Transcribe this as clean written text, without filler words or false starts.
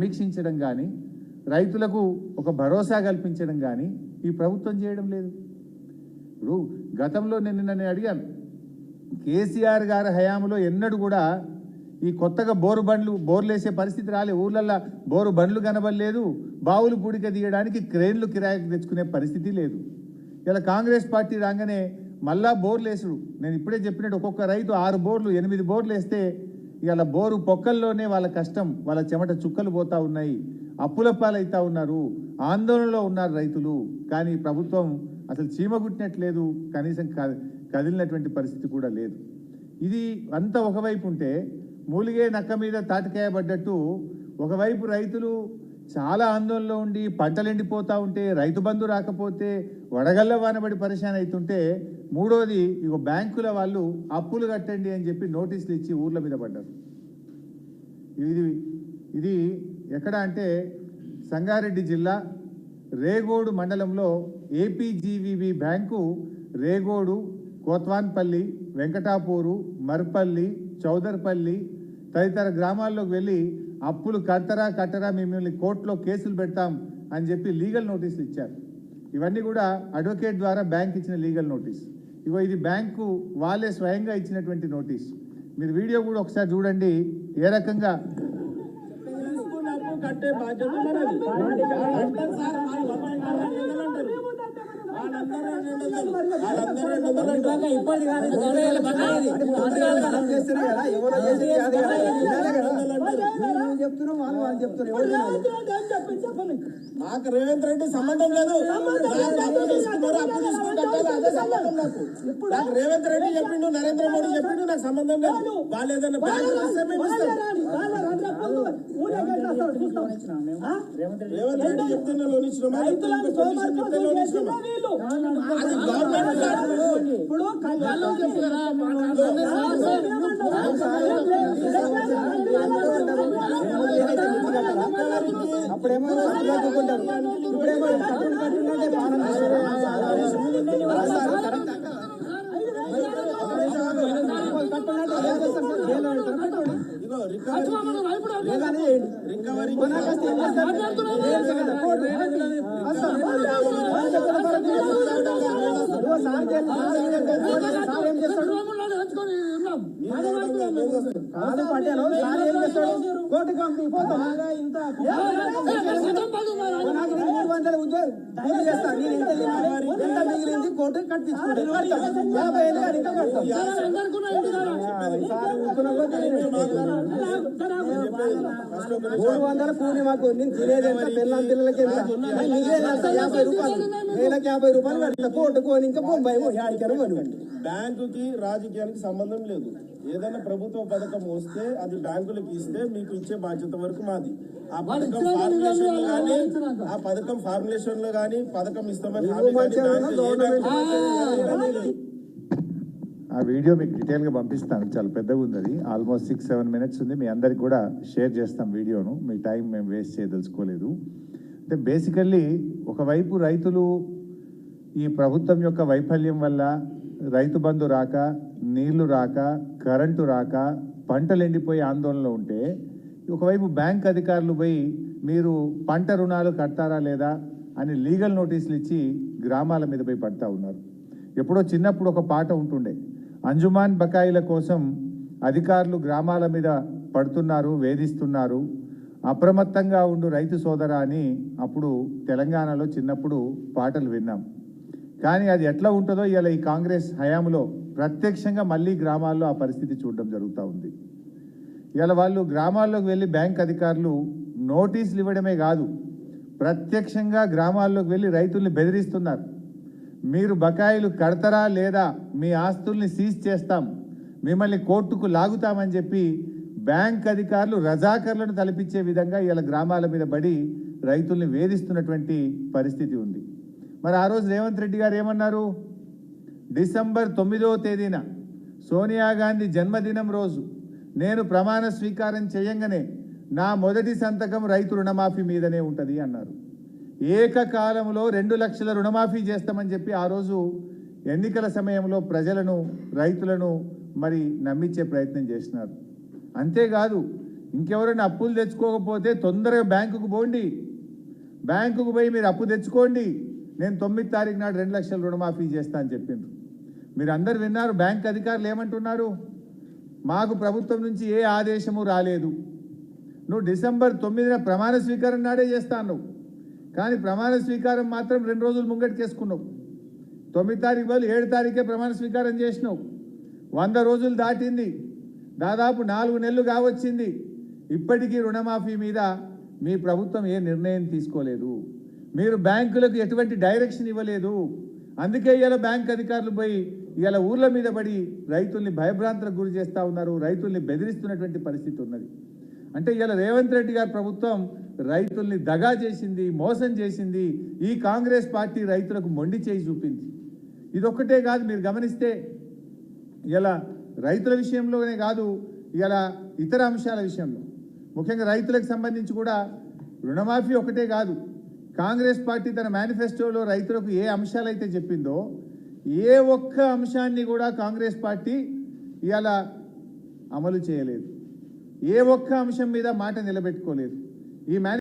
సమీక్షించడం కానీ రైతులకు ఒక భరోసా కల్పించడం కానీ ఈ ప్రభుత్వం చేయడం లేదు. ఇప్పుడు గతంలో నేను అడిగాను, కేసీఆర్ గారి హయాంలో ఎన్నడూ కూడా ఈ కొత్తగా బోర్లు వేసే పరిస్థితి రాలే. ఊర్లల్లో బోరు బండ్లు కనబడలేదు, బావులు పూడిక తీయడానికి క్రేన్లు కిరాయికి తెచ్చుకునే పరిస్థితి లేదు. ఇలా కాంగ్రెస్ పార్టీ రాగానే మళ్ళా బోర్లు వేసుడు. నేను ఇప్పుడే చెప్పినట్టు ఒక్కొక్క రైతు 6 బోర్లు 8 బోర్లు వేస్తే ఇలా బోరు పొక్కల్లోనే వాళ్ళ కష్టం, వాళ్ళ చెమట చుక్కలు పోతా ఉన్నాయి, అప్పుల పాలైతా ఉన్నారు, ఆందోళనలో ఉన్నారు రైతులు. కానీ ప్రభుత్వం అసలు చీమగుట్టినట్లేదు, కనీసం కదిలినటువంటి పరిస్థితి కూడా లేదు. ఇది అంతా ఒకవైపు ఉంటే మూలిగే నక్క మీద తాటికాయ పడ్డట్టు ఒకవైపు రైతులు చాలా ఆందోళనలో ఉండి పంటలు ఎండిపోతూ ఉంటే, రైతు బంధు రాకపోతే వడగళ్ళ వానబడి పరిశాన్ అవుతుంటే, మూడోది ఇగో బ్యాంకుల వాళ్ళు అప్పులు కట్టండి అని చెప్పి నోటీసులు ఇచ్చి ఊర్ల మీద పడ్డారు. ఇది ఎక్కడ అంటే సంగారెడ్డి జిల్లా రేగోడు మండలంలో ఏపీజీవీబీ బ్యాంకు రేగోడు, కోత్వాన్పల్లి, వెంకటాపూరు, మర్పల్లి, చౌదర్పల్లి తదితర గ్రామాల్లోకి వెళ్ళి అప్పులు కట్టరా మిమ్మల్ని కోర్టులో కేసులు పెడతాం అని చెప్పి లీగల్ నోటీసులు ఇచ్చారు. ఇవన్నీ కూడా అడ్వకేట్ ద్వారా బ్యాంక్ ఇచ్చిన లీగల్ నోటీస్. ఇగో ఇది బ్యాంకు వాళ్ళే స్వయంగా ఇచ్చినటువంటి నోటీస్. మీరు వీడియో కూడా ఒకసారి చూడండి ఏ రకంగా నాకు రేవంత్ రెడ్డి సంబంధం లేదు. నాకు రేవంత్ రెడ్డి చెప్పిండు, నరేంద్ర మోడీ చెప్పిండు, నాకు సంబంధం లేదు. వాళ్ళు ఏదైనా రేవంత్ రెడ్డి చెప్తున్నా లోన్ ఇచ్చినామా, చెప్తే లోన్ ఇచ్చినామా? అది గవర్నమెంట్ ఇప్పుడు అప్పుడేమో ఇప్పుడేమో కోటి కంపెనీ పోతాం ఇంత మిగిలింది కోర్టు కట్టించుకుంటాం 50,000 ఇంకా కడతాం. 300 కూలి మాకు నేను తినేది ఎంత పిల్లల పిల్లలకి ఎంత మిగిలేదు 50 రూపాయలు, నెలకి 50 రూపాయలు కడతా. కోర్టు కొని ఇంకా బొంబాయి యాడికైనా కొనుగోండి. బ్యాంకుకి రాజకీయానికి సంబంధం లేదు. ఏదైనా ప్రభుత్వ పథకం వస్తే అది బ్యాంకులకు ఇస్తే మీకు ఇచ్చే బాధ్యత వరకు మాది. ఆ పథకం ఫార్ములేషన్ లో కానీ పథకం ఇస్తామని ఆ వీడియో మీకు డీటెయిల్గా పంపిస్తాను. చాలా పెద్దగా ఉంది, అది ఆల్మోస్ట్ 6-7 మినిట్స్ ఉంది. మీ అందరికి కూడా షేర్ చేస్తాం వీడియోను. మీ టైం మేము వేస్ట్ చేయదలుచుకోలేదు. అంటే బేసికల్లీ ఒకవైపు రైతులు ఈ ప్రభుత్వం యొక్క వైఫల్యం వల్ల రైతు బంధు రాక, నీళ్లు రాక, కరెంటు రాక, పంటలు ఎండిపోయి ఆందోళనలో ఉంటే, ఒకవైపు బ్యాంక్ అధికారులు పోయి మీరు పంట రుణాలు కడతారా లేదా అని లీగల్ నోటీసులు ఇచ్చి గ్రామాల మీద పోయి పడతా ఉన్నారు. ఎప్పుడో చిన్నప్పుడు ఒక పాట ఉంటుండే, అంజుమాన్ బకాయిల కోసం అధికారులు గ్రామాల మీద పడుతున్నారు, వేధిస్తున్నారు, అప్రమత్తంగా ఉండు రైతు సోదరా అని అప్పుడు తెలంగాణలో చిన్నప్పుడు పాటలు విన్నాం. కానీ అది ఎట్లా ఉంటుందో ఇలా ఈ కాంగ్రెస్ హయాంలో ప్రత్యక్షంగా మళ్ళీ గ్రామాల్లో ఆ పరిస్థితి చూడడం జరుగుతూ ఉంది. ఇలా వాళ్ళు గ్రామాల్లోకి వెళ్ళి బ్యాంక్ అధికారులు నోటీసులు ఇవ్వడమే కాదు, ప్రత్యక్షంగా గ్రామాల్లోకి వెళ్ళి రైతుల్ని బెదిరిస్తున్నారు. మీరు బకాయిలు కడతారా లేదా, మీ ఆస్తుల్ని సీజ్ చేస్తాం, మిమ్మల్ని కోర్టుకు లాగుతామని చెప్పి బ్యాంక్ అధికారులు రజాకర్లను తలపించే విధంగా ఇలా గ్రామాల మీద పడి రైతుల్ని వేధిస్తున్నటువంటి పరిస్థితి ఉంది. మరి ఆ రోజు రేవంత్ రెడ్డి గారు ఏమన్నారు, డిసెంబర్ 9వ తేదీన సోనియా గాంధీ జన్మదినం రోజు నేను ప్రమాణ స్వీకారం చేయంగానే నా మొదటి సంతకం రైతు రుణమాఫీ మీదనే ఉంటుంది అన్నారు. ఏకకాలంలో 2 లక్షల రుణమాఫీ చేస్తామని చెప్పి ఆ రోజు ఎన్నికల సమయంలో ప్రజలను, రైతులను మరి నమ్మించే ప్రయత్నం చేసినారు. అంతేకాదు ఇంకెవరైనా అప్పులు తెచ్చుకోకపోతే తొందరగా బ్యాంకుకు పోండి, బ్యాంకుకు పోయి మీరు అప్పు తెచ్చుకోండి, నేను 9 తారీఖు నాడు 2 లక్షల రుణమాఫీ చేస్తా అని చెప్పిండ్రు. మీరు అందరు విన్నారు, బ్యాంక్ అధికారులు ఏమంటున్నారు, మాకు ప్రభుత్వం నుంచి ఏ ఆదేశము రాలేదు, నువ్వు డిసెంబర్ 9న ప్రమాణ స్వీకారం నాడే చేస్తాను, కానీ ప్రమాణ స్వీకారం మాత్రం 2 రోజులు ముంగటికేసుకున్నావు. 9 తారీఖు బదులు 7 తారీఖే ప్రమాణ స్వీకారం చేసినావు. 100 రోజులు దాటింది, దాదాపు 4 నెలలు కావచ్చింది, ఇప్పటికీ రుణమాఫీ మీద మీ ప్రభుత్వం ఏ నిర్ణయం తీసుకోలేదు, మీరు బ్యాంకులకు ఎటువంటి డైరెక్షన్ ఇవ్వలేదు. అందుకే ఇలా బ్యాంక్ అధికారులు పోయి ఇలా ఊర్ల మీద పడి రైతుల్ని భయభ్రాంతులకు గురి చేస్తూ ఉన్నారు, రైతుల్ని బెదిరిస్తున్నటువంటి పరిస్థితి ఉన్నది. అంటే ఇలా రేవంత్ రెడ్డి గారి ప్రభుత్వం రైతుల్ని దగా చేసింది, మోసం చేసింది. ఈ కాంగ్రెస్ పార్టీ రైతులకు మొండి చేయి చూపింది. ఇదొక్కటే కాదు, మీరు గమనిస్తే ఇలా రైతుల విషయంలోనే కాదు, ఇలా ఇతర అంశాల విషయంలో ముఖ్యంగా రైతులకు సంబంధించి కూడా రుణమాఫీ ఒకటే కాదు, కాంగ్రెస్ పార్టీ తన మేనిఫెస్టోలో రైతులకు ఏ అంశాలైతే చెప్పిందో ఏ ఒక్క అంశాన్ని కూడా కాంగ్రెస్ పార్టీ ఇలా అమలు చేయలేదు, ఏ ఒక్క అంశం మీద మాట నిలబెట్టుకోలేదు. ఈ